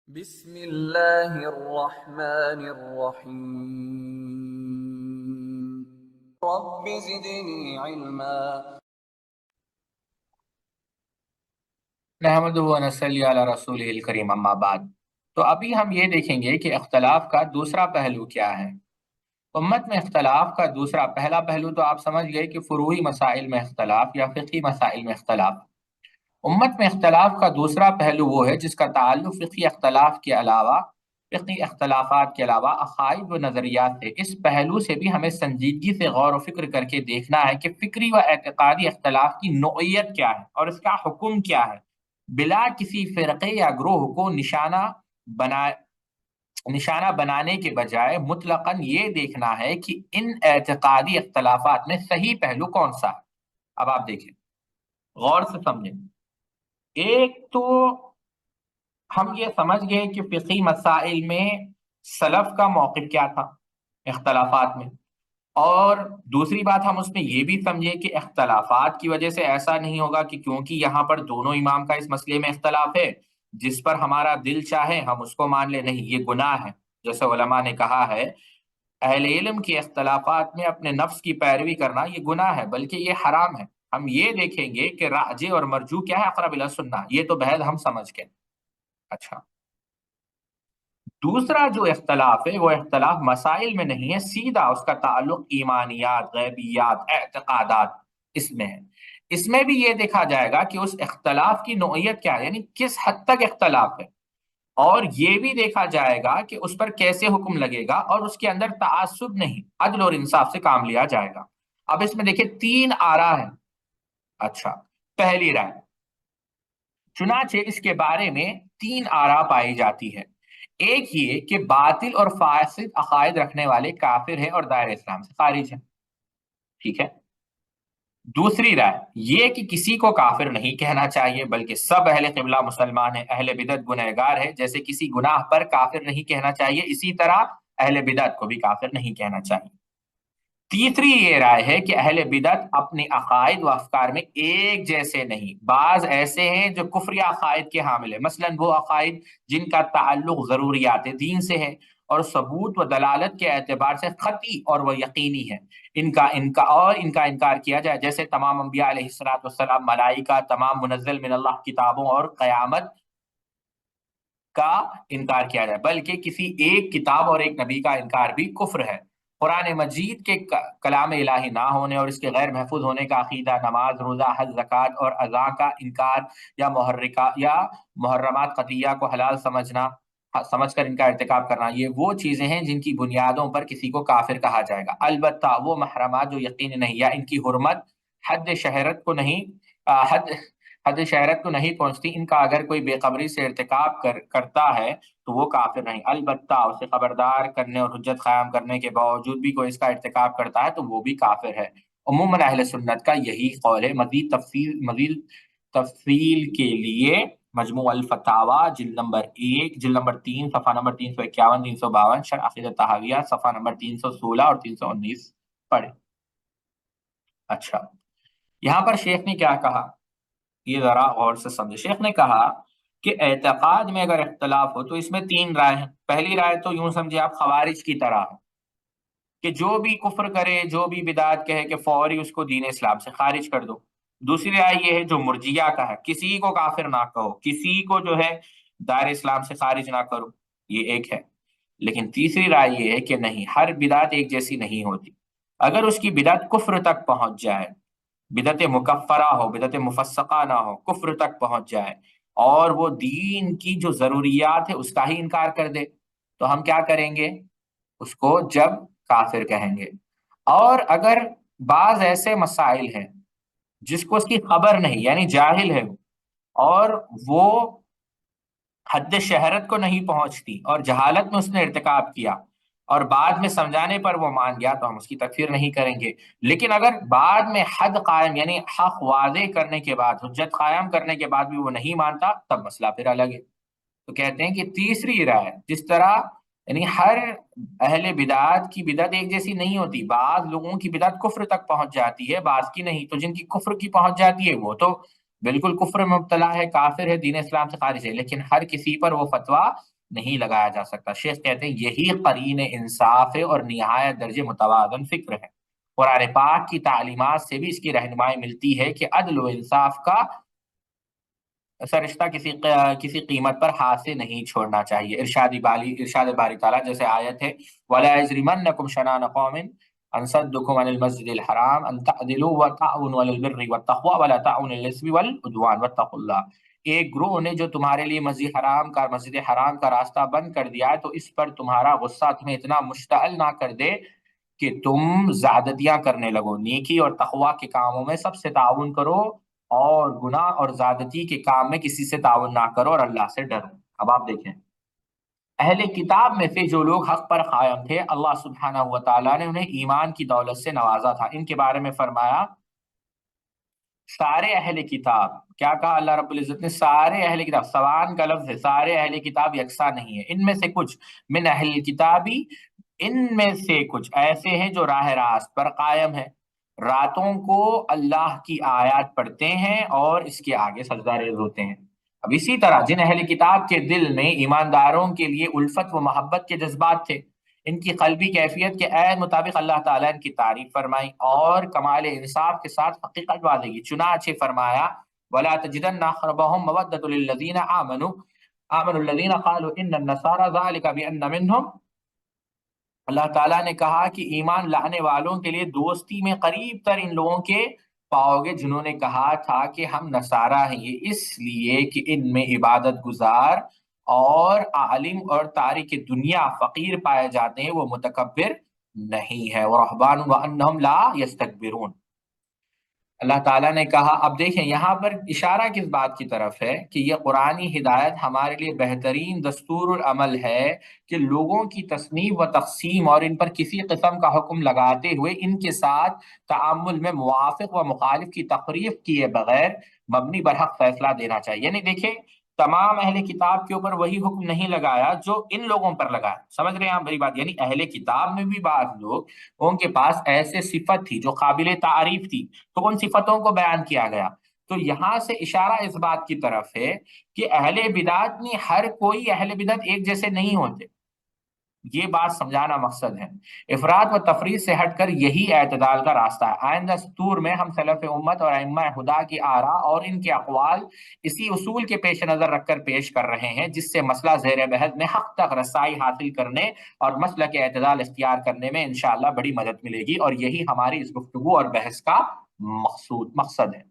بسم اللہ الرحمن الرحیم رب زدنی علما۔ نحمدہ و نصلی علی رسولہ الکریم، اما بعد۔ تو ابھی ہم یہ دیکھیں گے کہ اختلاف کا دوسرا پہلو کیا ہے۔ امت میں اختلاف کا پہلا پہلو تو آپ سمجھ گئے کہ فروعی مسائل میں اختلاف یا فقہی مسائل میں اختلاف۔ امت میں اختلاف کا دوسرا پہلو وہ ہے جس کا تعلق فقہی اختلافات کے علاوہ عقائد و نظریات سے۔ اس پہلو سے بھی ہمیں سنجیدگی سے غور و فکر کر کے دیکھنا ہے کہ فکری و اعتقادی اختلاف کی نوعیت کیا ہے اور اس کا حکم کیا ہے، بلا کسی فرقے یا گروہ کو بنا نشانہ بنانے کے بجائے مطلقاً یہ دیکھنا ہے کہ ان اعتقادی اختلافات میں صحیح پہلو کون سا ہے۔ اب آپ دیکھیں، غور سے سمجھیں۔ ایک تو ہم یہ سمجھ گئے کہ فقہی مسائل میں سلف کا موقف کیا تھا اختلافات میں، اور دوسری بات ہم اس میں یہ بھی سمجھے کہ اختلافات کی وجہ سے ایسا نہیں ہوگا کہ کیونکہ یہاں پر دونوں امام کا اس مسئلے میں اختلاف ہے، جس پر ہمارا دل چاہے ہم اس کو مان لیں۔ نہیں، یہ گناہ ہے۔ جیسے علماء نے کہا ہے، اہل علم کے اختلافات میں اپنے نفس کی پیروی کرنا یہ گناہ ہے، بلکہ یہ حرام ہے۔ ہم یہ دیکھیں گے کہ راجح اور مرجوح کیا ہے، اقرب الی السنہ۔ یہ تو بحث ہم سمجھ گئے۔ اچھا، دوسرا جو اختلاف ہے وہ اختلاف مسائل میں نہیں ہے، سیدھا اس کا تعلق ایمانیات، غیبیات، اعتقادات اس میں ہے۔ اس میں بھی یہ دیکھا جائے گا کہ اس اختلاف کی نوعیت کیا ہے، یعنی کس حد تک اختلاف ہے، اور یہ بھی دیکھا جائے گا کہ اس پر کیسے حکم لگے گا، اور اس کے اندر تعصب نہیں، عدل اور انصاف سے کام لیا جائے گا۔ اب اس میں دیکھیں تین آراء ہیں۔ اچھا، پہلی رائے، چنانچہ اس کے بارے میں تین آراء پائی جاتی ہے۔ ایک یہ کہ باطل اور فاسد عقائد رکھنے والے کافر ہیں اور دائرہ اسلام سے خارج ہیں، ٹھیک ہے۔ دوسری رائے یہ کہ کسی کو کافر نہیں کہنا چاہیے، بلکہ سب اہل قبلہ مسلمان ہیں، اہل بدعت گنہگار ہے، جیسے کسی گناہ پر کافر نہیں کہنا چاہیے، اسی طرح اہل بدعت کو بھی کافر نہیں کہنا چاہیے۔ تیسری یہ رائے ہے کہ اہل بدعت اپنے عقائد و افکار میں ایک جیسے نہیں، بعض ایسے ہیں جو کفری عقائد کے حامل ہیں، مثلا وہ عقائد جن کا تعلق ضروریات دین سے ہے اور ثبوت و دلالت کے اعتبار سے قطعی اور وہ یقینی ہے، ان کا انکار کیا جائے، جیسے تمام انبیاء علیہ الصلوۃ والسلام، ملائکہ، تمام منزل من اللہ کتابوں اور قیامت کا انکار کیا جائے، بلکہ کسی ایک کتاب اور ایک نبی کا انکار بھی کفر ہے۔ قرآن مجید کے کلام الہی نہ ہونے اور اس کے غیر محفوظ ہونے کا عقیدہ، نماز، روزہ، حج، زکوٰۃ اور اذان کا انکار، یا محرمات قطعیہ کو حلال سمجھ کر ان کا ارتکاب کرنا، یہ وہ چیزیں ہیں جن کی بنیادوں پر کسی کو کافر کہا جائے گا۔ البتہ وہ محرمات جو یقین نہیں یا ان کی حرمت حد شہرت کو نہیں حد حد شہرت کو نہیں پہنچتی، ان کا اگر کوئی بے خبری سے ارتکاب کرتا ہے تو وہ کافر نہیں۔ البتہ اسے خبردار کرنے اور حجت قائم کرنے کے باوجود بھی کوئی اس کا ارتکاب کرتا ہے تو وہ بھی کافر ہے۔ عموماً اہل سنت کا یہی قول ہے۔ مزید تفصیل کے لیے مجموع الفتاوی جلد نمبر 1، جلد نمبر 3، صفحہ نمبر 351 352، شرح عقیدۃ طحاویہ صفحہ نمبر 316 اور 319 پڑھیں۔ اچھا، یہاں پر شیخ نے کیا کہا، یہ ذرا غور سے سمجھے۔ شیخ نے کہا کہ اعتقاد میں اگر اختلاف ہو تو اس میں تین رائے ہیں۔ پہلی رائے تو یوں سمجھے آپ خوارج کی طرح ہے کہ جو بھی کفر کرے، جو بھی بدعت کہے کہ فوری اس کو دین اسلام سے خارج کر دو۔ دوسری رائے یہ ہے جو مرجیہ کا ہے، کسی کو کافر نہ کہو، کسی کو جو ہے دائر اسلام سے خارج نہ کرو، یہ ایک ہے۔ لیکن تیسری رائے یہ ہے کہ نہیں، ہر بدعت ایک جیسی نہیں ہوتی، اگر اس کی بدعت کفر تک پہنچ جائے، بدعت مکفرہ ہو، بدعت مفسقہ نہ ہو، کفر تک پہنچ جائے، اور وہ دین کی جو ضروریات ہے اس کا ہی انکار کر دے، تو ہم کیا کریں گے، اس کو جب کافر کہیں گے۔ اور اگر بعض ایسے مسائل ہیں جس کو اس کی خبر نہیں، یعنی جاہل ہے اور وہ حد شہرت کو نہیں پہنچتی اور جہالت میں اس نے ارتکاب کیا اور بعد میں سمجھانے پر وہ مان گیا، تو ہم اس کی تکفیر نہیں کریں گے۔ لیکن اگر بعد میں حد قائم، یعنی حق واضح کرنے کے بعد، حجت قائم کرنے کے بعد بھی وہ نہیں مانتا، تب مسئلہ پھر الگ ہے۔ تو کہتے ہیں کہ تیسری رائے، جس طرح یعنی ہر اہل بدعت کی بدعت ایک جیسی نہیں ہوتی، بعض لوگوں کی بدعت کفر تک پہنچ جاتی ہے، بعض کی نہیں، تو جن کی کفر کی پہنچ جاتی ہے وہ تو بالکل کفر میں مبتلا ہے، کافر ہے، دین اسلام سے خارج ہے، لیکن ہر کسی پر وہ فتویٰ نہیں لگایا جا سکتا۔ شیخ کہتے ہیں یہی قرین انصاف ہے اور نہایت درجے متوازن فکر ہے۔ قرآن پاک کی تعلیمات سے بھی اس کی رہنمائی ملتی ہے کہ عدل و انصاف کا سرشتہ کسی قیمت پر ہاتھ سے نہیں چھوڑنا چاہیے۔ ارشاد باری تعالیٰ جیسے آیت ہے وَلَا يَجْرِمَنَّكُمْ شَنَآنُ قَوْمٍ أَن صَدُّوكُمْ عَنِ الْمَسْجِدِ الْحَرَامِ أَن تَعْدِلُوا وَتَعَاوَنُوا عَلَى الْبِرِّ وَالتَّقْوَىٰ وَلَا تَعَاوَنُوا عَلَى الْإِثْمِ وَالْعُدْوَانِ وَاتَّقُوا اللَّهَ۔ ایک گروہ نے جو تمہارے لیے مسجد حرام کا راستہ بند کر دیا ہے تو اس پر تمہارا غصہ تمہیں اتنا مشتعل نہ کر دے کہ تم زیادتیاں کرنے لگو۔ نیکی اور تقوی کے کاموں میں سب سے تعاون کرو اور گناہ اور زیادتی کے کام میں کسی سے تعاون نہ کرو اور اللہ سے ڈرو۔ اب آپ دیکھیں اہل کتاب میں سے جو لوگ حق پر قائم تھے اللہ سبحانہ و تعالیٰ نے انہیں ایمان کی دولت سے نوازا تھا۔ ان کے بارے میں فرمایا سارے اہل کتاب، کیا کہا اللہ رب العزت نے؟ سارے اہل کتاب، سوان کا لفظ ہے، سارے اہل کتاب یکساں نہیں ہے، ان میں سے کچھ من اہل کتابی، ان میں سے کچھ ایسے ہیں جو راہ راست پر قائم ہیں، راتوں کو اللہ کی آیات پڑھتے ہیں اور اس کے آگے سجدہ ریز ہوتے ہیں۔ اب اسی طرح جن اہل کتاب کے دل میں ایمانداروں کے لیے الفت و محبت کے جذبات تھے، ان کی قلبی کیفیت کے عین مطابق اللہ تعالیٰ ان کی تعریف فرمائی اور کمال انصاف کے ساتھ حقیقت واضح کی۔ چنانچہ فرمایا وَلَا تَجِدَنَّ أَقْرَبَهُم مَّوَدَّةً لِّلَّذِينَ آمَنُوا الَّذِينَ قَالُوا إِنَّ النَّصَارَىٰ ذَٰلِكَ بِأَنَّ مِنْهُمْ۔ اللہ تعالیٰ نے کہا کہ ایمان لانے والوں کے لیے دوستی میں قریب تر ان لوگوں کے پاؤ گے جنہوں نے کہا تھا کہ ہم نصارہ ہیں، یہ اس لیے کہ ان میں عبادت گزار اور عالم اور تارک دنیا فقیر پائے جاتے ہیں، وہ متکبر نہیں ہے۔ وَرَهْبَانٌ وَأَنَّهُمْ لَا يَسْتَكْبِرُونَ۔ اللہ تعالیٰ نے کہا، اب دیکھیں یہاں پر اشارہ کس بات کی طرف ہے کہ یہ قرآنی ہدایت ہمارے لیے بہترین دستور العمل ہے کہ لوگوں کی تصنیف و تقسیم اور ان پر کسی قسم کا حکم لگاتے ہوئے ان کے ساتھ تعامل میں موافق و مخالف کی تفریق کیے بغیر مبنی برحق فیصلہ دینا چاہیے۔ یعنی دیکھیں تمام اہل کتاب کے اوپر وہی حکم نہیں لگایا جو ان لوگوں پر لگایا۔ سمجھ رہے ہیں آپ میری بات؟ یعنی اہل کتاب میں بھی بعض لوگ ان کے پاس ایسے صفت تھی جو قابل تعریف تھی تو ان صفتوں کو بیان کیا گیا۔ تو یہاں سے اشارہ اس بات کی طرف ہے کہ اہل بدعت میں ہر کوئی اہل بدعت ایک جیسے نہیں ہوتے، یہ بات سمجھانا مقصد ہے۔ افراط و تفریط سے ہٹ کر یہی اعتدال کا راستہ ہے۔ آئندہ سطور میں ہم سلف امت اور ائمہ ہدا کی آراء اور ان کے اقوال اسی اصول کے پیش نظر رکھ کر پیش کر رہے ہیں جس سے مسئلہ زیر بحث میں حق تک رسائی حاصل کرنے اور مسلک اعتدال اختیار کرنے میں انشاءاللہ بڑی مدد ملے گی، اور یہی ہماری اس گفتگو اور بحث کا مقصد ہے۔